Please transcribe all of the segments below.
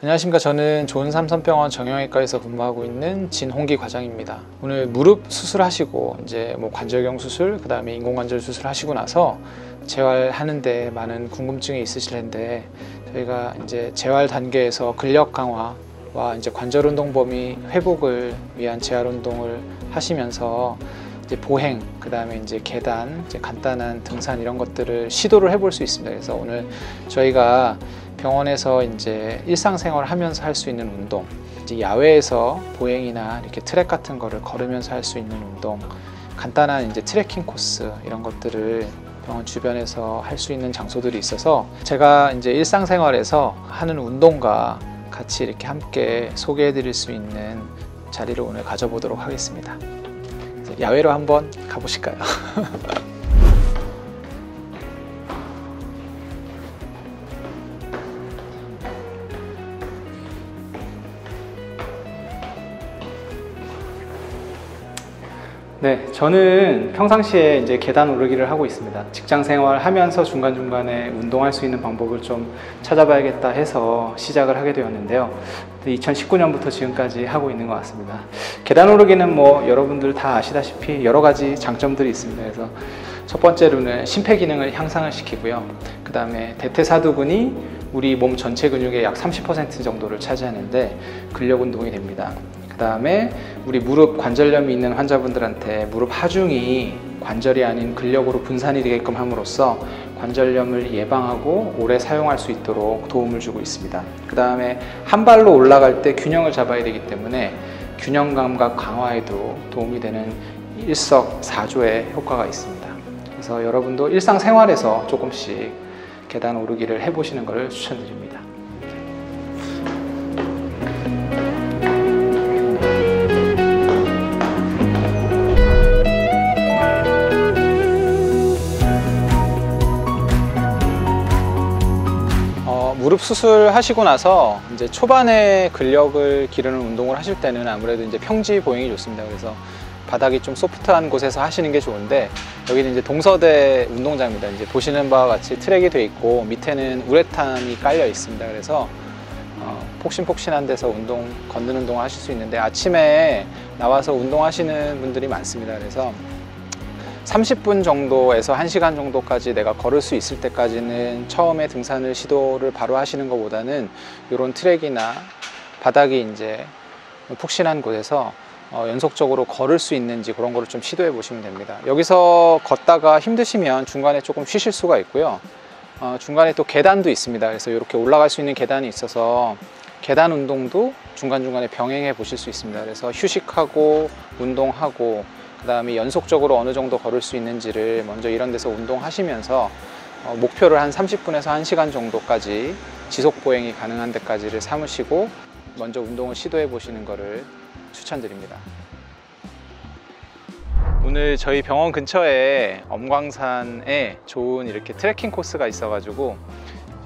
안녕하십니까. 저는 좋은삼성병원 정형외과에서 근무하고 있는 진홍기 과장입니다. 오늘 무릎 수술하시고 이제 관절경 수술, 그 다음에 인공관절 수술 하시고 나서 재활하는데 많은 궁금증이 있으실 텐데, 저희가 이제 재활 단계에서 근력 강화와 이제 관절 운동 범위 회복을 위한 재활 운동을 하시면서 이제 보행, 그 다음에 이제 계단, 이제 간단한 등산 이런 것들을 시도를 해볼 수 있습니다. 그래서 오늘 저희가 병원에서 이제 일상생활을 하면서 할 수 있는 운동, 이제 야외에서 보행이나 이렇게 트랙 같은 거를 걸으면서 할 수 있는 운동, 간단한 이제 트레킹 코스 이런 것들을 병원 주변에서 할 수 있는 장소들이 있어서 제가 이제 일상생활에서 하는 운동과 같이 이렇게 함께 소개해 드릴 수 있는 자리를 오늘 가져보도록 하겠습니다. 야외로 한번 가보실까요? 네, 저는 평상시에 이제 계단 오르기를 하고 있습니다. 직장 생활 하면서 중간중간에 운동할 수 있는 방법을 좀 찾아봐야겠다 해서 시작을 하게 되었는데요. 2019년부터 지금까지 하고 있는 것 같습니다. 계단 오르기는 여러분들 다 아시다시피 여러 가지 장점들이 있습니다. 그래서 첫 번째로는 심폐기능을 향상을 시키고요. 그 다음에 대퇴사두근이 우리 몸 전체 근육의 약 30% 정도를 차지하는데 근력 운동이 됩니다. 그 다음에 우리 무릎 관절염이 있는 환자분들한테 무릎 하중이 관절이 아닌 근력으로 분산이 되게끔 함으로써 관절염을 예방하고 오래 사용할 수 있도록 도움을 주고 있습니다. 그 다음에 한 발로 올라갈 때 균형을 잡아야 되기 때문에 균형 감각 강화에도 도움이 되는 일석사조의 효과가 있습니다. 그래서 여러분도 일상생활에서 조금씩 계단 오르기를 해보시는 것을 추천드립니다. 무릎 수술하시고 나서 이제 초반에 근력을 기르는 운동을 하실 때는 아무래도 이제 평지 보행이 좋습니다. 그래서 바닥이 좀 소프트한 곳에서 하시는 게 좋은데, 여기는 이제 동서대 운동장입니다. 이제 보시는 바와 같이 트랙이 돼 있고 밑에는 우레탄이 깔려 있습니다. 그래서 폭신폭신한 데서 걷는 운동을 하실 수 있는데, 아침에 나와서 운동하시는 분들이 많습니다. 그래서 30분 정도에서 1시간 정도까지 내가 걸을 수 있을 때까지는 처음에 등산을 시도를 바로 하시는 것보다는 이런 트랙이나 바닥이 이제 푹신한 곳에서 연속적으로 걸을 수 있는지 그런 거를 좀 시도해 보시면 됩니다. 여기서 걷다가 힘드시면 중간에 조금 쉬실 수가 있고요. 중간에 또 계단도 있습니다. 그래서 이렇게 올라갈 수 있는 계단이 있어서 계단 운동도 중간중간에 병행해 보실 수 있습니다. 그래서 휴식하고 운동하고 그 다음에 연속적으로 어느 정도 걸을 수 있는지를 먼저 이런 데서 운동하시면서 목표를 한 30분에서 1시간 정도까지 지속 보행이 가능한 데까지를 삼으시고 먼저 운동을 시도해 보시는 것을 추천드립니다. 오늘 저희 병원 근처에 엄광산에 좋은 이렇게 트레킹 코스가 있어가지고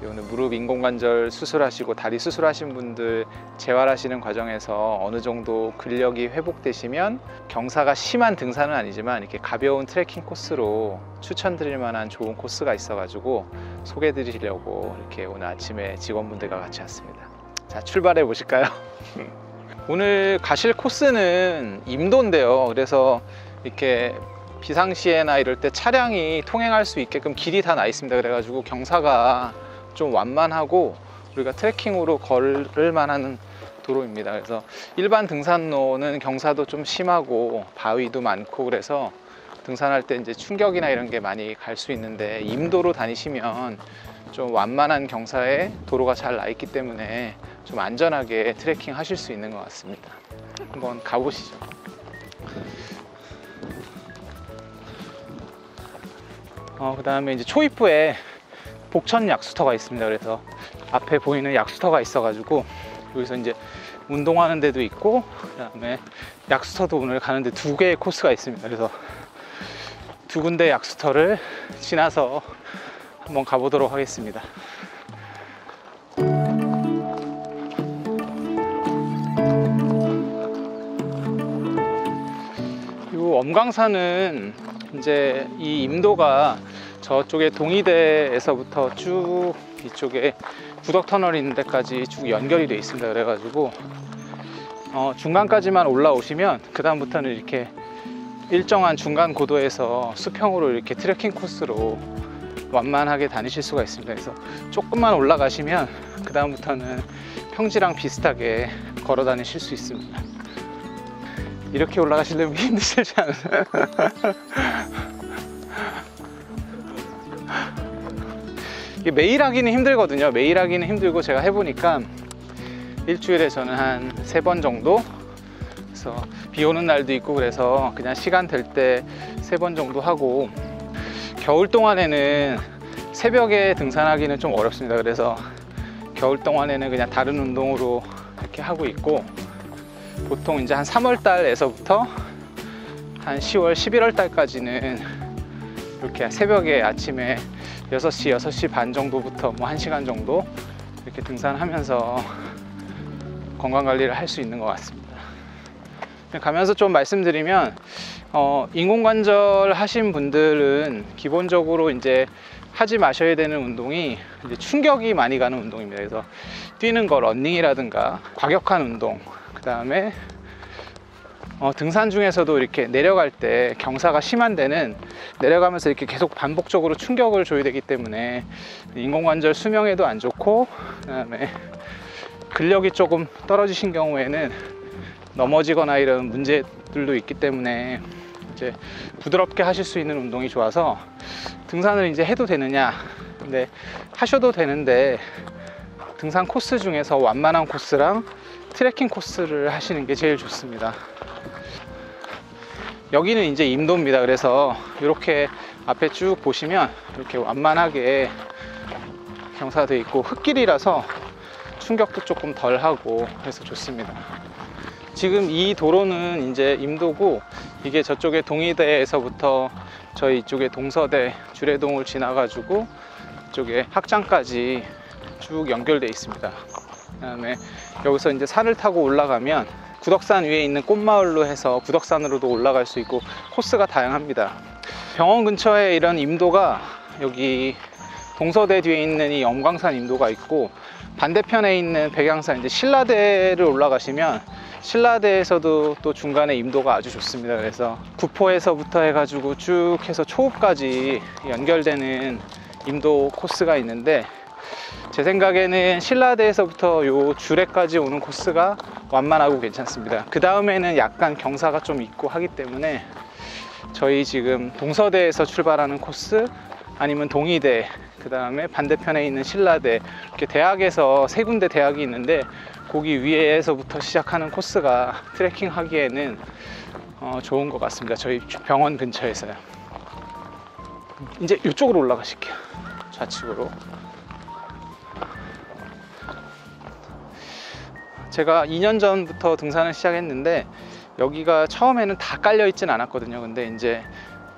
오늘 무릎 인공관절 수술하시고 다리 수술하신 분들 재활하시는 과정에서 어느 정도 근력이 회복되시면 경사가 심한 등산은 아니지만 이렇게 가벼운 트레킹 코스로 추천드릴 만한 좋은 코스가 있어가지고 소개해 드리려고 이렇게 오늘 아침에 직원분들과 같이 왔습니다. 자, 출발해 보실까요? 오늘 가실 코스는 임도인데요. 그래서 이렇게 비상시에나 이럴 때 차량이 통행할 수 있게끔 길이 다 나 있습니다. 그래가지고 경사가 좀 완만하고 우리가 트레킹으로 걸을 만한 도로입니다. 그래서 일반 등산로는 경사도 좀 심하고 바위도 많고 그래서 등산할 때 이제 충격이나 이런 게 많이 갈 수 있는데, 임도로 다니시면 좀 완만한 경사에 도로가 잘 나 있기 때문에 좀 안전하게 트레킹 하실 수 있는 것 같습니다. 한번 가보시죠. 그 다음에 이제 초입부에 복천 약수터가 있습니다. 그래서 앞에 보이는 약수터가 있어가지고 여기서 이제 운동하는 데도 있고, 그 다음에 약수터도 오늘 가는데 2개의 코스가 있습니다. 그래서 2군데 약수터를 지나서 한번 가보도록 하겠습니다. 이 엄광산은 이제 이 임도가 저쪽에 동의대에서부터 쭉 이쪽에 구덕 터널이 있는 데까지 쭉 연결이 되어 있습니다. 그래가지고 중간까지만 올라오시면 그 다음부터는 이렇게 일정한 중간 고도에서 수평으로 이렇게 트레킹 코스로 완만하게 다니실 수가 있습니다. 그래서 조금만 올라가시면 그 다음부터는 평지랑 비슷하게 걸어 다니실 수 있습니다. 이렇게 올라가시려면 힘드시지 않으세요? 이게 매일 하기는 힘들거든요. 매일 하기는 힘들고 제가 해보니까 일주일에 저는 한 3번 정도, 그래서 비 오는 날도 있고 그래서 그냥 시간 될 때 3번 정도 하고, 겨울 동안에는 새벽에 등산하기는 좀 어렵습니다. 그래서 겨울 동안에는 그냥 다른 운동으로 이렇게 하고 있고, 보통 이제 한 3월 달에서부터 한 10월, 11월 달까지는 이렇게 새벽에 아침에 6시, 6시 반 정도부터 뭐 1시간 정도 이렇게 등산하면서 건강관리를 할 수 있는 것 같습니다. 가면서 좀 말씀드리면, 인공관절 하신 분들은 기본적으로 이제 하지 마셔야 되는 운동이 이제 충격이 많이 가는 운동입니다. 그래서 뛰는 거, 러닝이라든가 과격한 운동, 그 다음에 등산 중에서도 이렇게 내려갈 때 경사가 심한 데는 내려가면서 이렇게 계속 반복적으로 충격을 줘야 되기 때문에 인공관절 수명에도 안 좋고, 그 다음에 근력이 조금 떨어지신 경우에는 넘어지거나 이런 문제들도 있기 때문에 이제 부드럽게 하실 수 있는 운동이 좋아서, 등산을 이제 해도 되느냐, 근데 하셔도 되는데 등산 코스 중에서 완만한 코스랑 트레킹 코스를 하시는 게 제일 좋습니다. 여기는 이제 임도입니다. 그래서 이렇게 앞에 쭉 보시면 이렇게 완만하게 경사가 되어 있고 흙길이라서 충격도 조금 덜 하고 해서 좋습니다. 지금 이 도로는 이제 임도고, 이게 저쪽에 동의대에서부터 저희 이쪽에 동서대 주례동을 지나가지고 이쪽에 학장까지 쭉 연결되어 있습니다. 그 다음에 여기서 이제 산을 타고 올라가면 구덕산 위에 있는 꽃마을로 해서 구덕산으로도 올라갈 수 있고 코스가 다양합니다. 병원 근처에 이런 임도가, 여기 동서대 뒤에 있는 이 엄광산 임도가 있고, 반대편에 있는 백양산 이제 신라대를 올라가시면 신라대에서도 또 중간에 임도가 아주 좋습니다. 그래서 구포에서부터 해가지고 쭉 해서 초읍까지 연결되는 임도 코스가 있는데, 제 생각에는 신라대에서부터 요 주례까지 오는 코스가 완만하고 괜찮습니다. 그 다음에는 약간 경사가 좀 있고 하기 때문에 저희 지금 동서대에서 출발하는 코스, 아니면 동의대, 그 다음에 반대편에 있는 신라대, 이렇게 대학에서 3군데 대학이 있는데 거기 위에서부터 시작하는 코스가 트레킹 하기에는 좋은 것 같습니다. 저희 병원 근처에서요. 이제 이쪽으로 올라가실게요. 좌측으로. 제가 2년 전부터 등산을 시작했는데 여기가 처음에는 다 깔려 있진 않았거든요. 근데 이제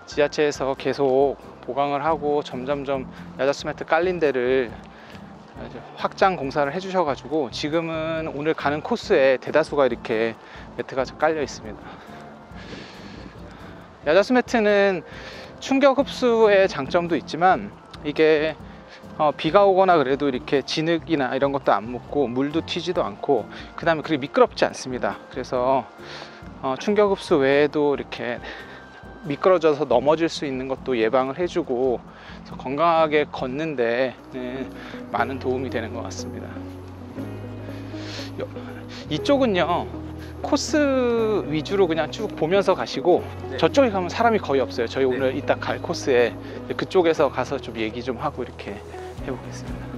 지자체에서 계속 보강을 하고 점점점 야자수 매트 깔린 데를 확장 공사를 해주셔가지고 지금은 오늘 가는 코스에 대다수가 이렇게 매트가 깔려 있습니다. 야자수 매트는 충격 흡수의 장점도 있지만, 이게 비가 오거나 그래도 이렇게 진흙이나 이런 것도 안 묻고 물도 튀지도 않고, 그 다음에 그렇게 미끄럽지 않습니다. 그래서 충격 흡수 외에도 이렇게 미끄러져서 넘어질 수 있는 것도 예방을 해주고, 그래서 건강하게 걷는 데는 많은 도움이 되는 것 같습니다. 이쪽은요, 코스 위주로 그냥 쭉 보면서 가시고, 네. 저쪽에 가면 사람이 거의 없어요. 저희 네. 오늘 이따 갈 코스에 그쪽에서 가서 좀 얘기 좀 하고 이렇게 해보겠습니다.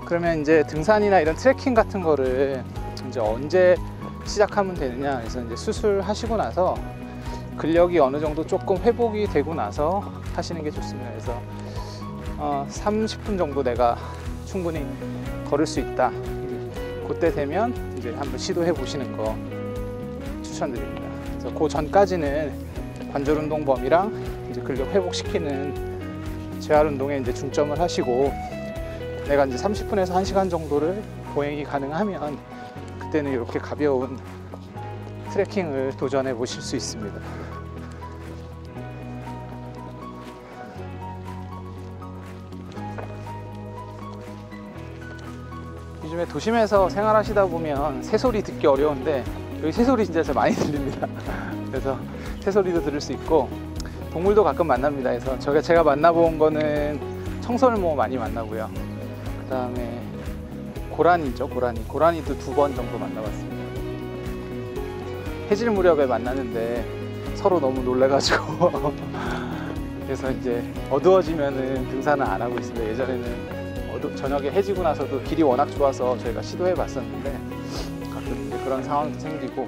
그러면 이제 등산이나 이런 트레킹 같은 거를 이제 언제 시작하면 되느냐, 그래서 이제 수술하시고 나서 근력이 어느 정도 조금 회복이 되고 나서 하시는 게 좋습니다. 그래서 30분 정도 내가 충분히 걸을 수 있다, 그때 되면 이제 한번 시도해 보시는 거 추천드립니다. 그래서 그 전까지는 관절 운동 범위랑 이제 근력 회복시키는 재활 운동에 이제 중점을 하시고, 내가 이제 30분에서 1시간 정도를 보행이 가능하면 그때는 이렇게 가벼운 트레킹을 도전해 보실 수 있습니다. 요즘에 도심에서 생활하시다 보면 새소리 듣기 어려운데 여기 새소리 진짜 많이 들립니다. 그래서 새소리도 들을 수 있고 동물도 가끔 만납니다. 그래서 제가 만나본 거는 청설모 많이 만나고요. 그 다음에 고라니죠. 고라니도 2번 정도 만나봤습니다. 해질 무렵에 만나는데 서로 너무 놀래가지고 그래서 이제 어두워지면은 등산을 안 하고 있습니다. 예전에는 저녁에 해지고 나서도 길이 워낙 좋아서 저희가 시도해 봤었는데 가끔 이제 그런 상황도 생기고,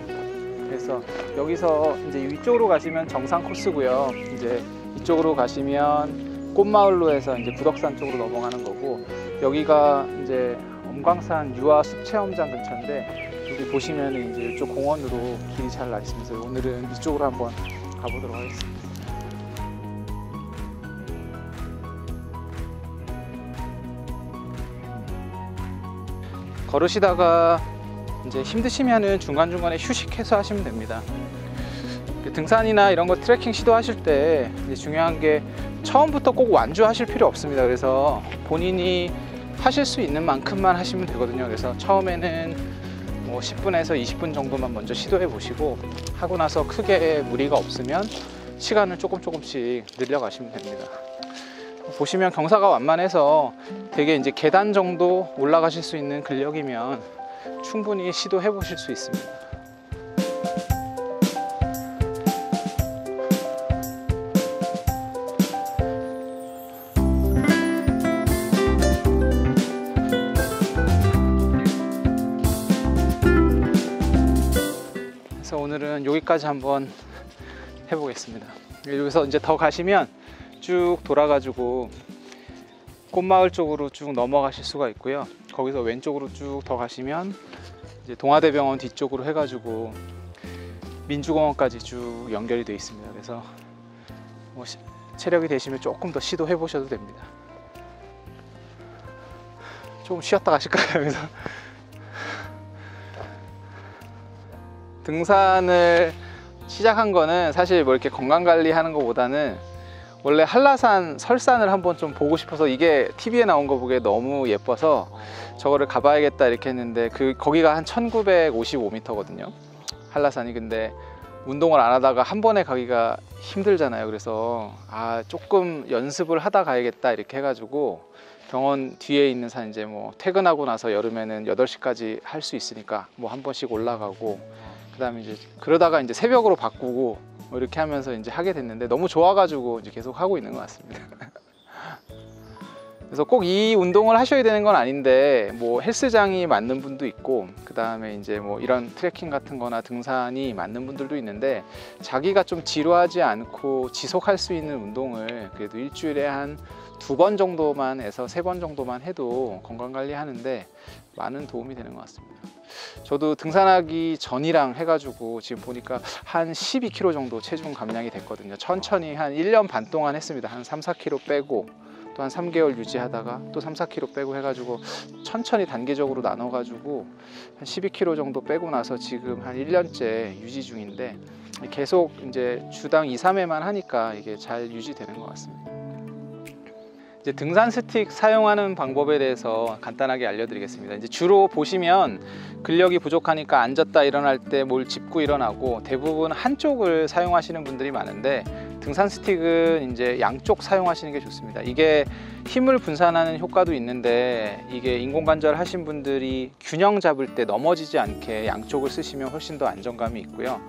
그래서 여기서 이제 위쪽으로 가시면 정상 코스고요. 이제 이쪽으로 가시면 꽃마을로 해서 이제 구덕산 쪽으로 넘어가는 거고, 여기가 이제 엄광산 유아 숲체험장 근처인데 여기 보시면 이제 이쪽 공원으로 길이 잘 나 있습니다. 오늘은 이쪽으로 한번 가보도록 하겠습니다. 걸으시다가 이제 힘드시면은 중간중간에 휴식해서 하시면 됩니다. 등산이나 이런 거 트레킹 시도하실 때 이제 중요한 게 처음부터 꼭 완주하실 필요 없습니다. 그래서 본인이 하실 수 있는 만큼만 하시면 되거든요. 그래서 처음에는 뭐 10분에서 20분 정도만 먼저 시도해 보시고, 하고 나서 크게 무리가 없으면 시간을 조금씩 늘려가시면 됩니다. 보시면 경사가 완만해서 되게 이제 계단 정도 올라가실 수 있는 근력이면 충분히 시도해 보실 수 있습니다. 그래서 오늘은 여기까지 한번 해보겠습니다. 여기서 이제 더 가시면 쭉 돌아가지고 꽃마을 쪽으로 쭉 넘어가실 수가 있고요. 거기서 왼쪽으로 쭉 더 가시면 이제 동아대병원 뒤쪽으로 해가지고 민주공원까지 쭉 연결이 되어 있습니다. 그래서 뭐 체력이 되시면 조금 더 시도해 보셔도 됩니다. 좀 쉬었다 가실까요? 그래서 등산을 시작한 거는 사실 뭐 이렇게 건강관리 하는 것보다는 원래 한라산 설산을 한번 좀 보고 싶어서, 이게 TV에 나온 거 보기에 너무 예뻐서 저거를 가봐야겠다 이렇게 했는데, 거기가 한 1955m거든요 한라산이. 근데 운동을 안 하다가 한 번에 가기가 힘들잖아요. 그래서 조금 연습을 하다 가야겠다 이렇게 해가지고 병원 뒤에 있는 산, 이제 뭐 퇴근하고 나서 여름에는 8시까지 할 수 있으니까 뭐 한 번씩 올라가고, 그 다음에 이제 그러다가 이제 새벽으로 바꾸고 뭐 이렇게 하면서 이제 하게 됐는데 너무 좋아가지고 이제 계속 하고 있는 것 같습니다. 그래서 꼭 이 운동을 하셔야 되는 건 아닌데, 뭐 헬스장이 맞는 분도 있고, 그 다음에 이제 뭐 이런 트레킹 같은 거나 등산이 맞는 분들도 있는데, 자기가 좀 지루하지 않고 지속할 수 있는 운동을 그래도 일주일에 한 2번 정도만 해서 3번 정도만 해도 건강관리 하는데 많은 도움이 되는 것 같습니다. 저도 등산하기 전이랑 해가지고 지금 보니까 한 12kg 정도 체중 감량이 됐거든요. 천천히 한 1년 반 동안 했습니다. 한 3-4kg 빼고 또 한 3개월 유지하다가 또 3-4kg 빼고 해가지고 천천히 단계적으로 나눠가지고 한 12kg 정도 빼고 나서 지금 한 1년째 유지 중인데, 계속 이제 주당 2-3회만 하니까 이게 잘 유지되는 것 같습니다. 이제 등산 스틱 사용하는 방법에 대해서 간단하게 알려드리겠습니다. 이제 주로 보시면 근력이 부족하니까 앉았다 일어날 때 뭘 짚고 일어나고 대부분 한쪽을 사용하시는 분들이 많은데, 등산 스틱은 이제 양쪽 사용하시는 게 좋습니다. 이게 힘을 분산하는 효과도 있는데, 이게 인공관절 하신 분들이 균형 잡을 때 넘어지지 않게 양쪽을 쓰시면 훨씬 더 안정감이 있고요.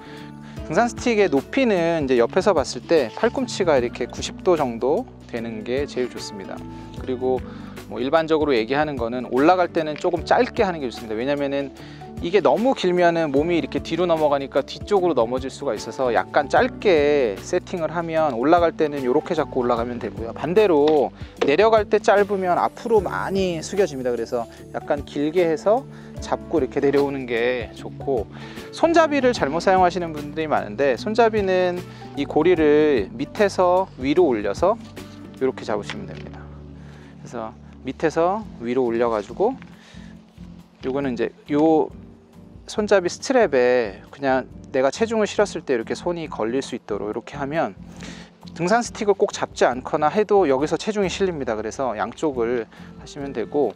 등산 스틱의 높이는 이제 옆에서 봤을 때 팔꿈치가 이렇게 90도 정도 되는 게 제일 좋습니다. 그리고 뭐 일반적으로 얘기하는 거는 올라갈 때는 조금 짧게 하는 게 좋습니다. 왜냐면은 이게 너무 길면은 몸이 이렇게 뒤로 넘어가니까 뒤쪽으로 넘어질 수가 있어서 약간 짧게 세팅을 하면 올라갈 때는 이렇게 잡고 올라가면 되고요. 반대로 내려갈 때 짧으면 앞으로 많이 숙여집니다. 그래서 약간 길게 해서 잡고 이렇게 내려오는 게 좋고, 손잡이를 잘못 사용하시는 분들이 많은데, 손잡이는 이 고리를 밑에서 위로 올려서 이렇게 잡으시면 됩니다. 그래서 밑에서 위로 올려가지고 요거는 이제 요 손잡이 스트랩에 그냥 내가 체중을 실었을 때 이렇게 손이 걸릴 수 있도록 이렇게 하면 등산 스틱을 꼭 잡지 않거나 해도 여기서 체중이 실립니다. 그래서 양쪽을 하시면 되고,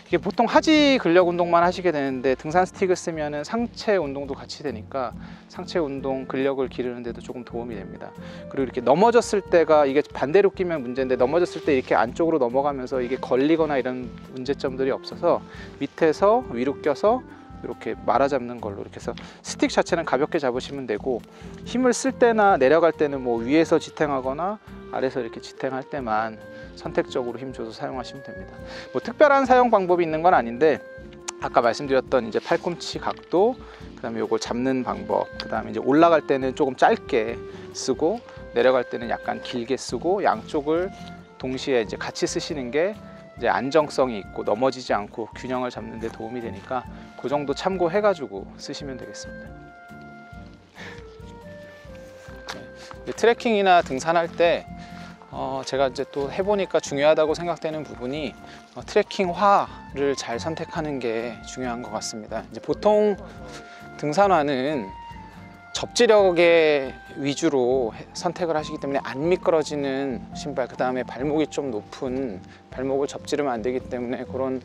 이게 보통 하지 근력 운동만 하시게 되는데 등산 스틱을 쓰면은 상체 운동도 같이 되니까 상체 운동 근력을 기르는 데도 조금 도움이 됩니다. 그리고 이렇게 넘어졌을 때가, 이게 반대로 끼면 문제인데 넘어졌을 때 이렇게 안쪽으로 넘어가면서 이게 걸리거나 이런 문제점들이 없어서 밑에서 위로 껴서 이렇게 말아잡는 걸로 이렇게 해서 스틱 자체는 가볍게 잡으시면 되고, 힘을 쓸 때나 내려갈 때는 뭐 위에서 지탱하거나 아래에서 이렇게 지탱할 때만 선택적으로 힘 줘서 사용하시면 됩니다. 뭐 특별한 사용 방법이 있는 건 아닌데, 아까 말씀드렸던 이제 팔꿈치 각도, 그 다음에 요걸 잡는 방법, 그 다음에 이제 올라갈 때는 조금 짧게 쓰고 내려갈 때는 약간 길게 쓰고, 양쪽을 동시에 이제 같이 쓰시는 게 이제 안정성이 있고 넘어지지 않고 균형을 잡는 데 도움이 되니까 그 정도 참고해 가지고 쓰시면 되겠습니다. 네. 트레킹이나 등산할 때 제가 이제 또 해보니까 중요하다고 생각되는 부분이 트레킹화를 잘 선택하는 게 중요한 것 같습니다. 이제 보통 등산화는 접지력의 위주로 선택을 하시기 때문에 안 미끄러지는 신발, 그 다음에 발목이 좀 높은, 발목을 접지르면 안 되기 때문에 그런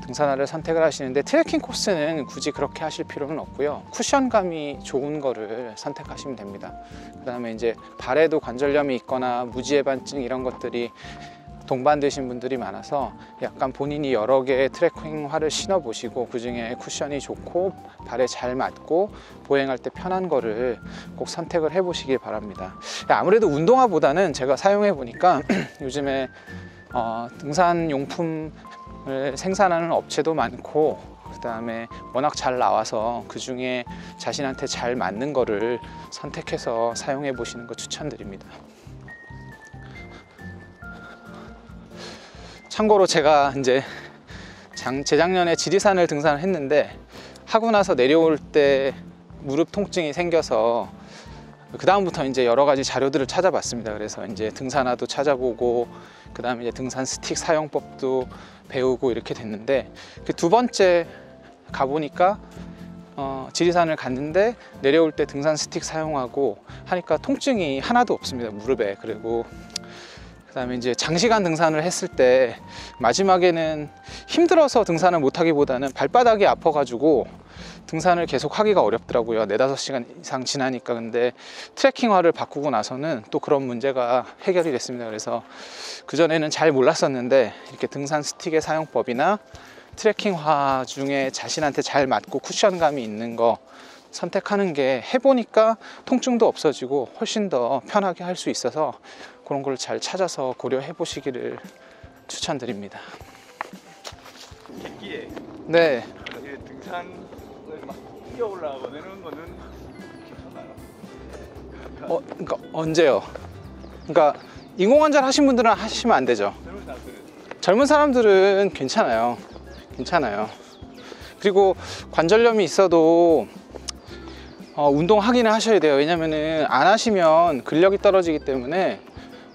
등산화를 선택을 하시는데, 트레킹 코스는 굳이 그렇게 하실 필요는 없고요. 쿠션감이 좋은 거를 선택하시면 됩니다. 그 다음에 이제 발에도 관절염이 있거나 무지해반증 이런 것들이 동반되신 분들이 많아서 약간 본인이 여러 개의 트레킹화를 신어 보시고 그 중에 쿠션이 좋고 발에 잘 맞고 보행할 때 편한 거를 꼭 선택을 해 보시길 바랍니다. 아무래도 운동화보다는 제가 사용해 보니까 요즘에 등산 용품을 생산하는 업체도 많고, 그 다음에 워낙 잘 나와서 그 중에 자신한테 잘 맞는 거를 선택해서 사용해 보시는 거 추천드립니다. 참고로 제가 이제 재작년에 지리산을 등산을 했는데, 하고 나서 내려올 때 무릎 통증이 생겨서 그 다음부터 이제 여러 가지 자료들을 찾아봤습니다. 그래서 이제 등산화도 찾아보고 그 다음에 이제 등산 스틱 사용법도 배우고 이렇게 됐는데, 그 두 번째 가보니까 지리산을 갔는데 내려올 때 등산 스틱 사용하고 하니까 통증이 하나도 없습니다, 무릎에. 그리고 그다음에 이제 장시간 등산을 했을 때 마지막에는 힘들어서 등산을 못하기보다는 발바닥이 아파가지고 등산을 계속 하기가 어렵더라고요. 4-5시간 이상 지나니까. 근데 트레킹화를 바꾸고 나서는 또 그런 문제가 해결이 됐습니다. 그래서 그전에는 잘 몰랐었는데 이렇게 등산 스틱의 사용법이나 트레킹화 중에 자신한테 잘 맞고 쿠션감이 있는 거 선택하는 게 해보니까 통증도 없어지고 훨씬 더 편하게 할 수 있어서 그런 걸 잘 찾아서 고려해 보시기를 추천드립니다. 객기에 네. 등산을 막 뛰어 올라가고 이런 거는 괜찮나요? 그러니까 언제요? 그러니까 인공관절 하신 분들은 하시면 안 되죠. 젊은 사람들은 괜찮아요. 괜찮아요. 그리고 관절염이 있어도 운동하기는 하셔야 돼요. 왜냐면은 안 하시면 근력이 떨어지기 때문에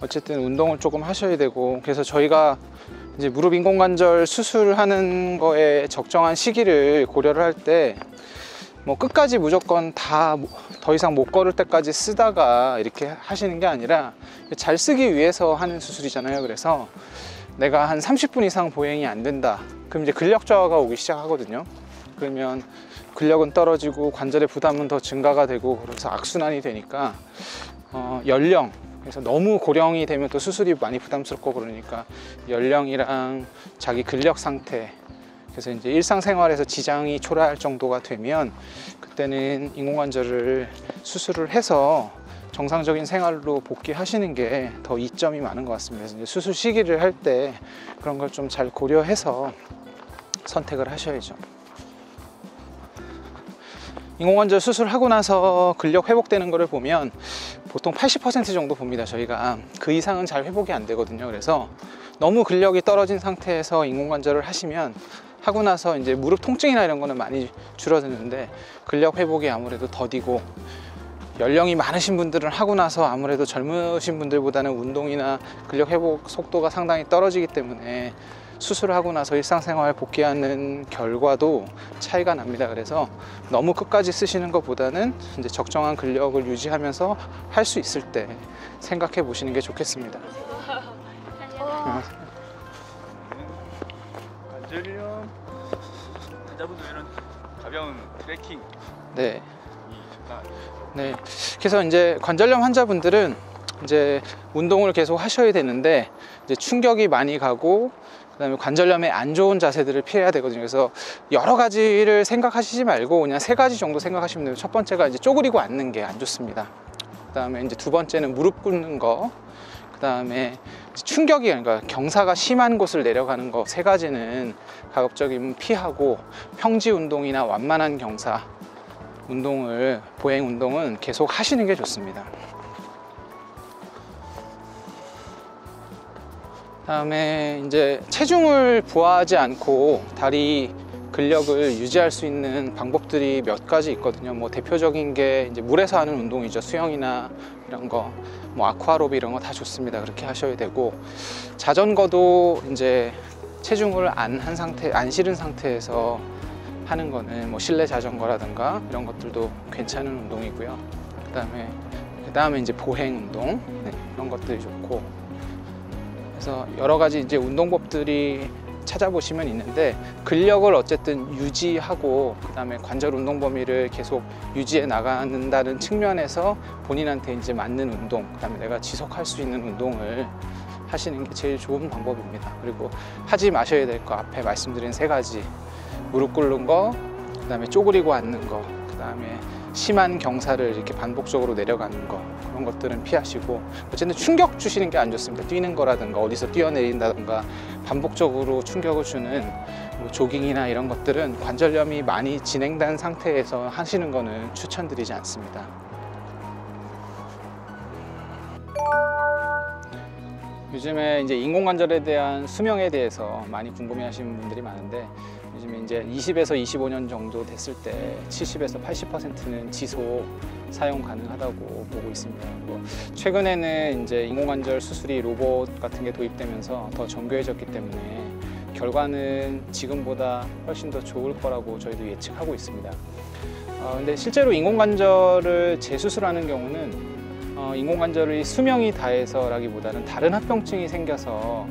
어쨌든 운동을 조금 하셔야 되고, 그래서 저희가 이제 무릎 인공관절 수술하는 거에 적정한 시기를 고려를 할 때 뭐 끝까지 무조건 다 더 이상 못 걸을 때까지 쓰다가 이렇게 하시는 게 아니라 잘 쓰기 위해서 하는 수술이잖아요. 그래서 내가 한 30분 이상 보행이 안 된다, 그럼 이제 근력 저하가 오기 시작하거든요. 그러면 근력은 떨어지고 관절의 부담은 더 증가가 되고, 그래서 악순환이 되니까 연령, 그래서 너무 고령이 되면 또 수술이 많이 부담스럽고 그러니까 연령이랑 자기 근력 상태, 그래서 이제 일상생활에서 지장이 초래할 정도가 되면 그때는 인공관절을 수술을 해서 정상적인 생활로 복귀하시는 게 더 이점이 많은 것 같습니다. 그래서 이제 수술 시기를 할 때 그런 걸 좀 잘 고려해서 선택을 하셔야죠. 인공관절 수술하고 나서 근력 회복되는 거를 보면 보통 80% 정도 봅니다. 저희가 그 이상은 잘 회복이 안 되거든요. 그래서 너무 근력이 떨어진 상태에서 인공관절을 하시면 하고 나서 이제 무릎 통증이나 이런 거는 많이 줄어드는데 근력 회복이 아무래도 더디고 연령이 많으신 분들은 하고 나서 아무래도 젊으신 분들보다는 운동이나 근력 회복 속도가 상당히 떨어지기 때문에 수술을 하고 나서 일상생활 복귀하는 결과도 차이가 납니다. 그래서 너무 끝까지 쓰시는 것보다는 이제 적정한 근력을 유지하면서 할 수 있을 때 생각해 보시는 게 좋겠습니다. 관절염 환자분들은 가벼운 트레킹. 네. 네. 그래서 이제 관절염 환자분들은 이제 운동을 계속 하셔야 되는데 이제 충격이 많이 가고 그다음에 관절염에 안 좋은 자세들을 피해야 되거든요. 그래서 여러 가지를 생각하시지 말고 그냥 3가지 정도 생각하시면 돼요. 첫 번째가 이제 쪼그리고 앉는 게 안 좋습니다. 그다음에 이제 2번째는 무릎 꿇는 거. 그다음에 충격이, 그러니까 경사가 심한 곳을 내려가는 거 3가지는 가급적이면 피하고 평지 운동이나 완만한 경사 운동을, 보행 운동은 계속 하시는 게 좋습니다. 그다음에 이제 체중을 부하하지 않고 다리 근력을 유지할 수 있는 방법들이 몇 가지 있거든요. 뭐 대표적인 게 이제 물에서 하는 운동이죠. 수영이나 이런 거, 뭐 아쿠아로빅 이런 거 다 좋습니다. 그렇게 하셔야 되고, 자전거도 이제 체중을 안 실은 상태에서 하는 거는 뭐 실내 자전거라든가 이런 것들도 괜찮은 운동이고요. 그다음에 이제 보행 운동, 네, 이런 것들이 좋고, 그래서 여러 가지 이제 운동법들이 찾아보시면 있는데, 근력을 어쨌든 유지하고 그다음에 관절 운동 범위를 계속 유지해 나간다는 측면에서 본인한테 이제 맞는 운동, 그다음에 내가 지속할 수 있는 운동을 하시는 게 제일 좋은 방법입니다. 그리고 하지 마셔야 될 거 앞에 말씀드린 3가지, 무릎 꿇는 거, 그다음에 쪼그리고 앉는 거, 그다음에 심한 경사를 이렇게 반복적으로 내려가는 거, 그런 것들은 피하시고, 어쨌든 충격 주시는 게 안 좋습니다. 뛰는 거라든가 어디서 뛰어내린다든가 반복적으로 충격을 주는 뭐 조깅이나 이런 것들은 관절염이 많이 진행된 상태에서 하시는 거는 추천드리지 않습니다. 요즘에 이제 인공관절에 대한 수명에 대해서 많이 궁금해 하시는 분들이 많은데, 요즘에 이제 20에서 25년 정도 됐을 때 70에서 80%는 지속 사용 가능하다고 보고 있습니다. 그리고 최근에는 이제 인공관절 수술이 로봇 같은 게 도입되면서 더 정교해졌기 때문에 결과는 지금보다 훨씬 더 좋을 거라고 저희도 예측하고 있습니다. 근데 실제로 인공관절을 재수술하는 경우는 인공관절의 수명이 다해서라기보다는 다른 합병증이 생겨서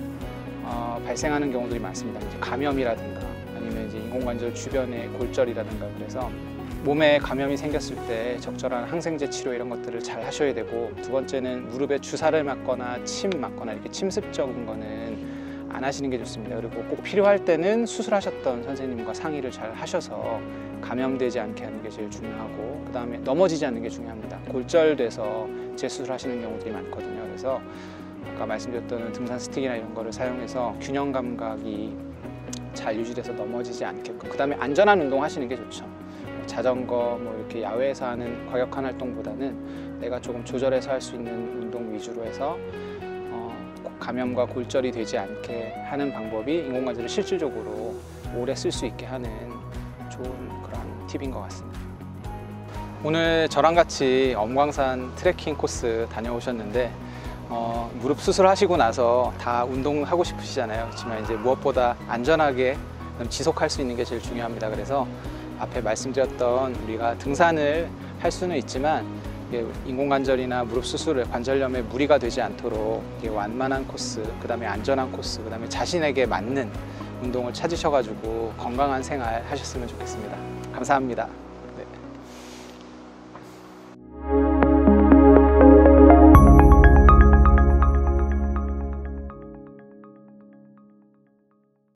발생하는 경우들이 많습니다. 이제 감염이라든가 아니면 이제 인공관절 주변에 골절이라든가, 그래서 몸에 감염이 생겼을 때 적절한 항생제 치료 이런 것들을 잘 하셔야 되고, 2번째는 무릎에 주사를 맞거나 침 맞거나 이렇게 침습적인 거는 안 하시는 게 좋습니다. 그리고 꼭 필요할 때는 수술하셨던 선생님과 상의를 잘 하셔서 감염되지 않게 하는 게 제일 중요하고, 그 다음에 넘어지지 않는 게 중요합니다. 골절돼서 재수술 하시는 경우들이 많거든요. 그래서 아까 말씀드렸던 등산 스틱이나 이런 거를 사용해서 균형 감각이 잘 유지돼서 넘어지지 않게끔, 그 다음에 안전한 운동 하시는 게 좋죠. 자전거 뭐 이렇게 야외에서 하는 과격한 활동보다는 내가 조금 조절해서 할 수 있는 운동 위주로 해서 감염과 골절이 되지 않게 하는 방법이 인공관절을 실질적으로 오래 쓸 수 있게 하는 좋은 그런 팁인 것 같습니다. 오늘 저랑 같이 엄광산 트레킹 코스 다녀오셨는데, 무릎 수술하시고 나서 다 운동하고 싶으시잖아요. 그렇지만 이제 무엇보다 안전하게 지속할 수 있는 게 제일 중요합니다. 그래서 앞에 말씀드렸던 우리가 등산을 할 수는 있지만 인공관절이나 무릎 수술을 관절염에 무리가 되지 않도록 완만한 코스, 그 다음에 안전한 코스, 그 다음에 자신에게 맞는 운동을 찾으셔가지고 건강한 생활 하셨으면 좋겠습니다. 감사합니다.